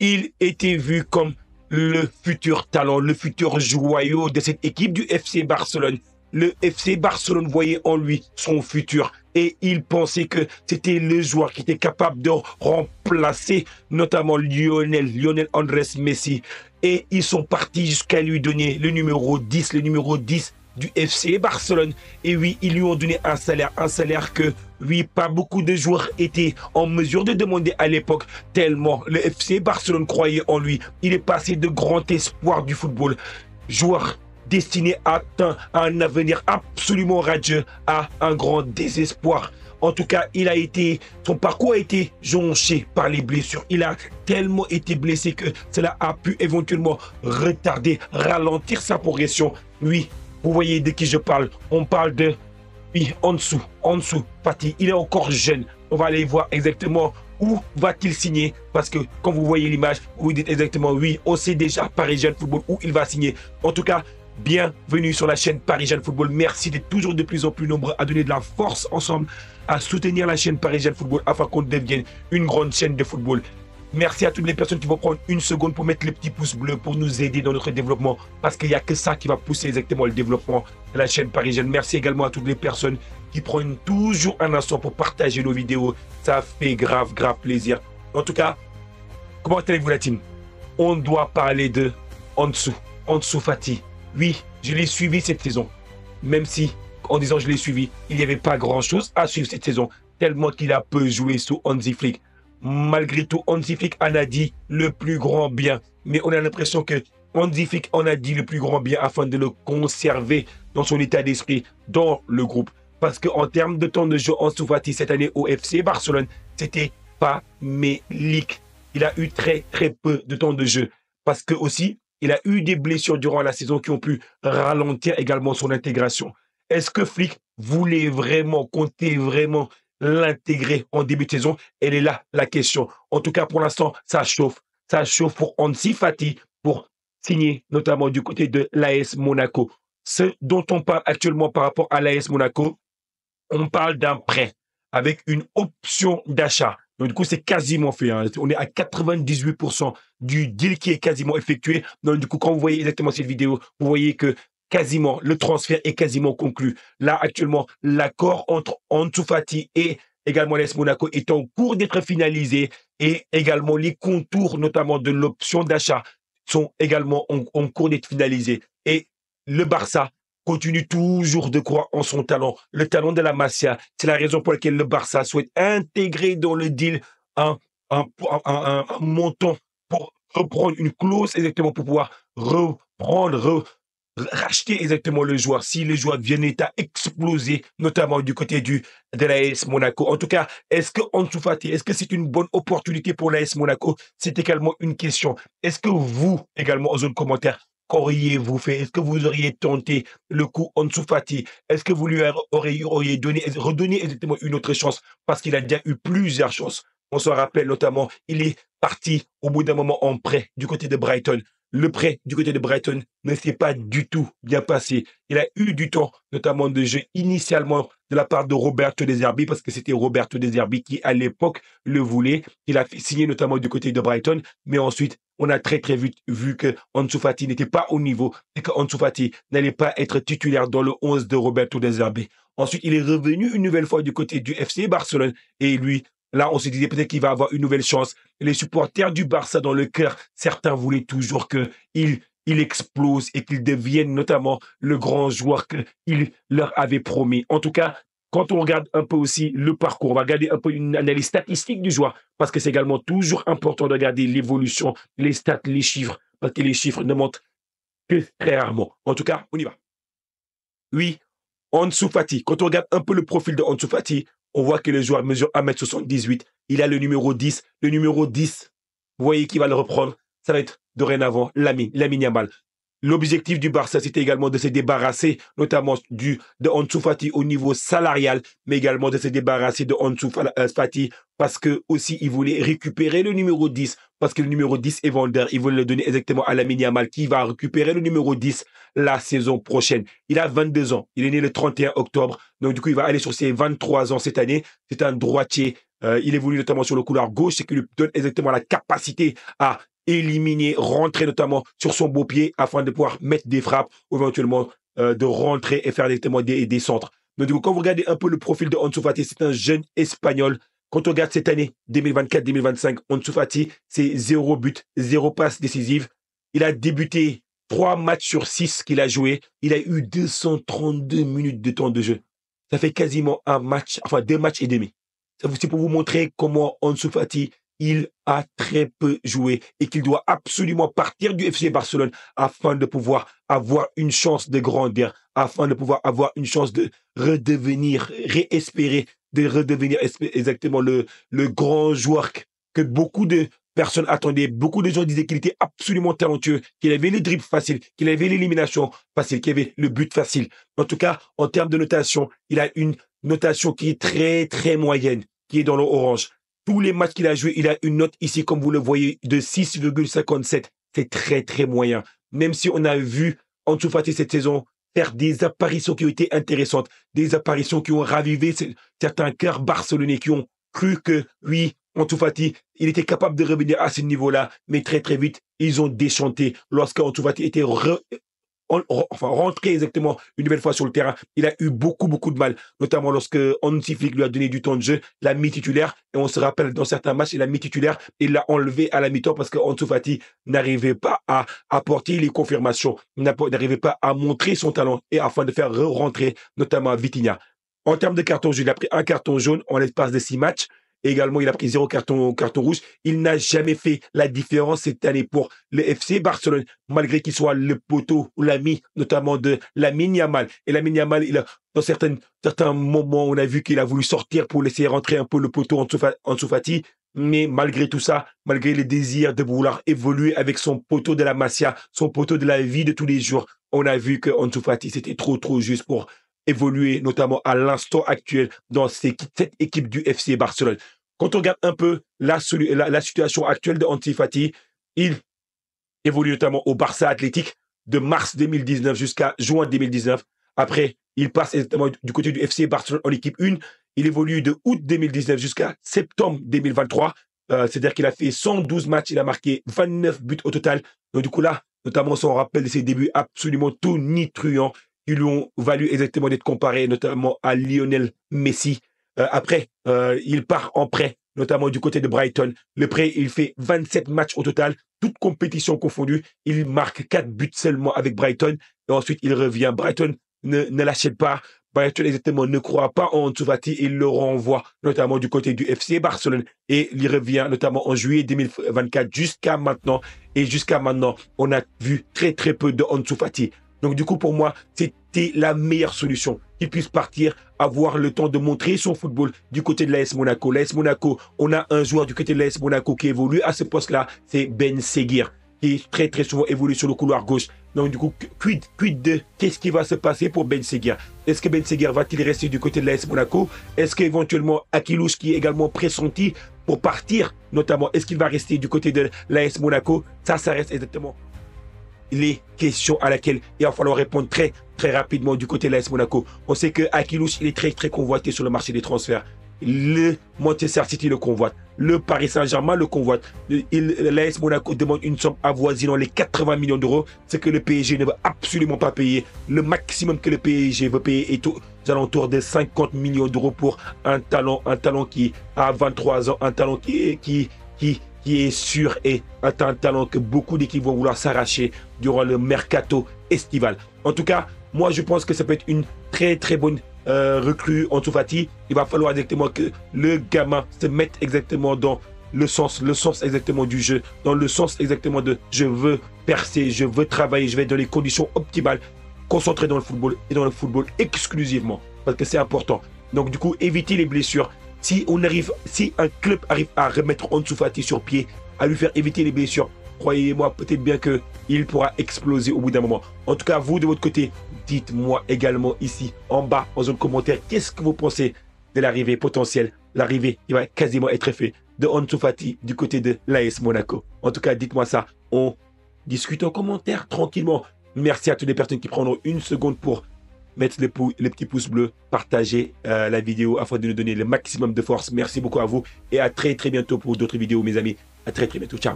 il était vu comme le futur talent, le futur joyau de cette équipe du FC Barcelone. Le FC Barcelone voyait en lui son futur et il pensait que c'était le joueur qui était capable de remplacer notamment Lionel Andrés Messi. Et ils sont partis jusqu'à lui donner le numéro 10 du FC Barcelone. Et oui, ils lui ont donné un salaire que, oui, pas beaucoup de joueurs étaient en mesure de demander à l'époque, tellement le FC Barcelone croyait en lui. Il est passé de grand espoir du football, joueur destiné à un avenir absolument radieux, à un grand désespoir. En tout cas, son parcours a été jonché par les blessures. Il a tellement été blessé que cela a pu éventuellement retarder, ralentir sa progression. Oui, vous voyez de qui je parle. On parle de, oui, Ansu Fati. Il est encore jeune. On va aller voir exactement où va-t-il signer. Parce que quand vous voyez l'image, vous dites exactement, oui, on sait déjà Parisien Football où il va signer. En tout cas, bienvenue sur la chaîne Parisien Football. Merci d'être toujours de plus en plus nombreux à donner de la force ensemble, à soutenir la chaîne Parisien Football afin qu'on devienne une grande chaîne de football. Merci à toutes les personnes qui vont prendre une seconde pour mettre le petit pouce bleu pour nous aider dans notre développement. Parce qu'il n'y a que ça qui va pousser exactement le développement de la chaîne parisienne. Merci également à toutes les personnes qui prennent toujours un instant pour partager nos vidéos. Ça fait grave plaisir. En tout cas, comment allez-vous la team? On doit parler de Ansu Fati. Oui, je l'ai suivi cette saison. Même si, en disant je l'ai suivi, il n'y avait pas grand-chose à suivre cette saison. Tellement qu'il a peu joué sous Hansi Flick. Malgré tout, Hansi Flick en a dit le plus grand bien. Mais on a l'impression que Hansi Flick en a dit le plus grand bien afin de le conserver dans son état d'esprit, dans le groupe. Parce qu'en termes de temps de jeu, Ansu Fati cette année au FC Barcelone, c'était pas mélique. Il a eu très peu de temps de jeu. Parce que aussi, il a eu des blessures durant la saison qui ont pu ralentir également son intégration. Est-ce que Flick voulait vraiment, comptait vraiment l'intégrer en début de saison? Elle est là, la question. En tout cas, pour l'instant, ça chauffe. Ça chauffe pour Ansu Fati pour signer, notamment du côté de l'AS Monaco. Ce dont on parle actuellement par rapport à l'AS Monaco, on parle d'un prêt avec une option d'achat. Donc, du coup, c'est quasiment fait. Hein. On est à 98% du deal qui est quasiment effectué. Donc, du coup, quand vous voyez exactement cette vidéo, vous voyez que quasiment, le transfert est quasiment conclu. Là, actuellement, l'accord entre Ansu Fati et également l'AS Monaco est en cours d'être finalisé et également les contours, notamment de l'option d'achat, sont également en cours d'être finalisés. Et le Barça continue toujours de croire en son talent, le talent de la Masia. C'est la raison pour laquelle le Barça souhaite intégrer dans le deal un montant pour reprendre une clause exactement pour pouvoir racheter exactement le joueur si le joueur vient à exploser, notamment du côté de l'AS Monaco. En tout cas, est-ce que Ansu Fati, est-ce que c'est une bonne opportunité pour l'AS Monaco? C'est également une question. Est-ce que vous, également, en zone commentaire, qu'auriez-vous fait? Est-ce que vous auriez tenté le coup Ansu Fati? Est-ce que vous lui auriez redonné exactement une autre chance? Parce qu'il a déjà eu plusieurs chances. On se rappelle notamment, il est parti au bout d'un moment en prêt du côté de Brighton. Le prêt du côté de Brighton ne s'est pas du tout bien passé. Il a eu du temps, notamment de jeu, initialement de la part de Roberto De Zerbi, parce que c'était Roberto De Zerbi qui, à l'époque, le voulait. Il a fait signer notamment du côté de Brighton, mais ensuite, on a très vite vu que Ansu Fati n'était pas au niveau et que Ansu Fati n'allait pas être titulaire dans le 11 de Roberto De Zerbi. Ensuite, il est revenu une nouvelle fois du côté du FC Barcelone et lui, là, on se disait peut-être qu'il va avoir une nouvelle chance. Les supporters du Barça, dans le cœur, certains voulaient toujours qu'il explose et qu'il devienne notamment le grand joueur qu'il leur avait promis. En tout cas, quand on regarde un peu aussi le parcours, on va regarder un peu une analyse statistique du joueur, parce que c'est également toujours important de regarder l'évolution, les stats, les chiffres, parce que les chiffres ne montrent que très rarement. En tout cas, on y va. Oui, Ansu Fati, quand on regarde un peu le profil de Ansu Fati, on voit que le joueur mesure 1m78. Il a le numéro 10. Le numéro 10, vous voyez qui va le reprendre. Ça va être dorénavant Lamine Yamal. L'objectif du Barça, c'était également de se débarrasser, notamment de Ansu Fati au niveau salarial, mais également de se débarrasser de Ansu Fati parce que aussi il voulait récupérer le numéro 10, parce que le numéro 10 est vendeur. Il voulait le donner exactement à Lamine Yamal qui va récupérer le numéro 10 la saison prochaine. Il a 22 ans. Il est né le 31 octobre. Donc, du coup, il va aller sur ses 23 ans cette année. C'est un droitier. Il évolue notamment sur le couloir gauche, ce qui lui donne exactement la capacité à éliminer, rentrer notamment sur son beau pied afin de pouvoir mettre des frappes ou éventuellement de rentrer et faire directement des centres. Donc, du coup, quand vous regardez un peu le profil de Ansu Fati, c'est un jeune Espagnol. Quand on regarde cette année 2024-2025, Ansu Fati, c'est 0 but, 0 passe décisive. Il a débuté 3 matchs sur 6 qu'il a joué. Il a eu 232 minutes de temps de jeu. Ça fait quasiment un match, enfin 2 matchs et demi. C'est pour vous montrer comment Ansu Fati, il a très peu joué et qu'il doit absolument partir du FC Barcelone afin de pouvoir avoir une chance de grandir, afin de pouvoir avoir une chance de redevenir, réespérer, de redevenir exactement le grand joueur que beaucoup de personnes attendaient. Beaucoup de gens disaient qu'il était absolument talentueux, qu'il avait les dribbles faciles, qu'il avait l'élimination facile, qu'il avait le but facile. En tout cas, en termes de notation, il a une notation qui est très, très moyenne, qui est dans l'orange. Tous les matchs qu'il a joués, il a une note ici, comme vous le voyez, de 6,57. C'est très, très moyen. Même si on a vu Ansu Fati cette saison faire des apparitions qui ont été intéressantes, des apparitions qui ont ravivé certains cœurs barcelonais qui ont cru que, oui, Ansu Fati, il était capable de revenir à ce niveau-là, mais très, très vite, ils ont déchanté. Lorsque Ansu Fati était rentré exactement une nouvelle fois sur le terrain, il a eu beaucoup, beaucoup de mal, notamment lorsque Hansi Flick lui a donné du temps de jeu, l'a mis titulaire, et on se rappelle, dans certains matchs, il l'a mis titulaire, et il l'a enlevé à la mi-temps parce que Ansu Fati n'arrivait pas à apporter les confirmations, n'arrivait pas à montrer son talent, et afin de faire rentrer notamment Vitinha. En termes de carton jaune, il a pris un carton jaune en l'espace de 6 matchs. Également, il a pris 0 carton rouge. Il n'a jamais fait la différence cette année pour le FC Barcelone, malgré qu'il soit le poteau ou l'ami, notamment de Lamine Yamal. Et Lamine Yamal, dans certains moments, on a vu qu'il a voulu sortir pour laisser rentrer un peu le poteau Ansu Fati. Mais malgré tout ça, malgré le désir de vouloir évoluer avec son poteau de la Masia, son poteau de la vie de tous les jours, on a vu que Ansu Fati, c'était trop, trop juste pour évoluer, notamment à l'instant actuel, dans cette équipe du FC Barcelone. Quand on regarde un peu la situation actuelle de Ansu Fati, il évolue notamment au Barça Athletic de mars 2019 jusqu'à juin 2019. Après, il passe exactement du côté du FC Barcelone en équipe 1. Il évolue de août 2019 jusqu'à septembre 2023. C'est-à-dire qu'il a fait 112 matchs, il a marqué 29 buts au total. Donc du coup là, notamment si on rappelle de ses débuts absolument tonitruants, qui lui ont valu exactement d'être comparé notamment à Lionel Messi. Après, il part en prêt, notamment du côté de Brighton. Le prêt, il fait 27 matchs au total, toutes compétitions confondues. Il marque 4 buts seulement avec Brighton. Et ensuite, il revient. Brighton ne l'achète pas. Brighton exactement ne croit pas en Ansu Fati et il le renvoie notamment du côté du FC Barcelone et il revient notamment en juillet 2024 jusqu'à maintenant. Et jusqu'à maintenant, on a vu très très peu de Ansu Fati. Donc du coup, pour moi, c'était la meilleure solution. Qu'il puisse partir, avoir le temps de montrer son football du côté de l'AS Monaco. L'AS Monaco, on a un joueur du côté de l'AS Monaco qui évolue à ce poste-là, c'est Ben Seguir, qui très très souvent évolue sur le couloir gauche. Donc du coup, quid de qu'est-ce qui va se passer pour Ben Seguir? Est-ce que Ben Seguir va-t-il rester du côté de l'AS Monaco? Est-ce qu'éventuellement Akilouche, qui est également pressenti pour partir, notamment, est-ce qu'il va rester du côté de l'AS Monaco? Ça reste exactement les questions à laquelle il va falloir répondre très très rapidement du côté de l'AS Monaco. On sait que Akilouche, il est très très convoité sur le marché des transferts. Le Manchester City le convoite. Le Paris Saint-Germain le convoite. L'AS Monaco demande une somme avoisinant les 80 millions d'euros, ce que le PSG ne veut absolument pas payer. Le maximum que le PSG veut payer est aux alentours de 50 millions d'euros pour un talent qui a 23 ans, un talent qui est sûr et un talent que beaucoup d'équipes vont vouloir s'arracher durant le mercato estival. En tout cas, moi je pense que ça peut être une très très bonne recrue Ansu Fati. Il va falloir exactement que le gamin se mette exactement dans le sens exactement du jeu, dans le sens exactement de je veux percer, je veux travailler, je vais être dans les conditions optimales, concentré dans le football et dans le football exclusivement, parce que c'est important. Donc du coup, éviter les blessures. Si un club arrive à remettre Ansu Fati sur pied, à lui faire éviter les blessures, croyez-moi, peut-être bien qu'il pourra exploser au bout d'un moment. En tout cas, vous, de votre côté, dites-moi également ici, en bas, en zone commentaire, qu'est-ce que vous pensez de l'arrivée potentielle, l'arrivée qui va quasiment être faite de Ansu Fati du côté de l'AS Monaco. En tout cas, dites-moi ça. On discute en commentaire tranquillement. Merci à toutes les personnes qui prendront une seconde pour mettre les petits pouces bleus, partager la vidéo afin de nous donner le maximum de force. Merci beaucoup à vous et à très très bientôt pour d'autres vidéos, mes amis. À très très bientôt. Ciao.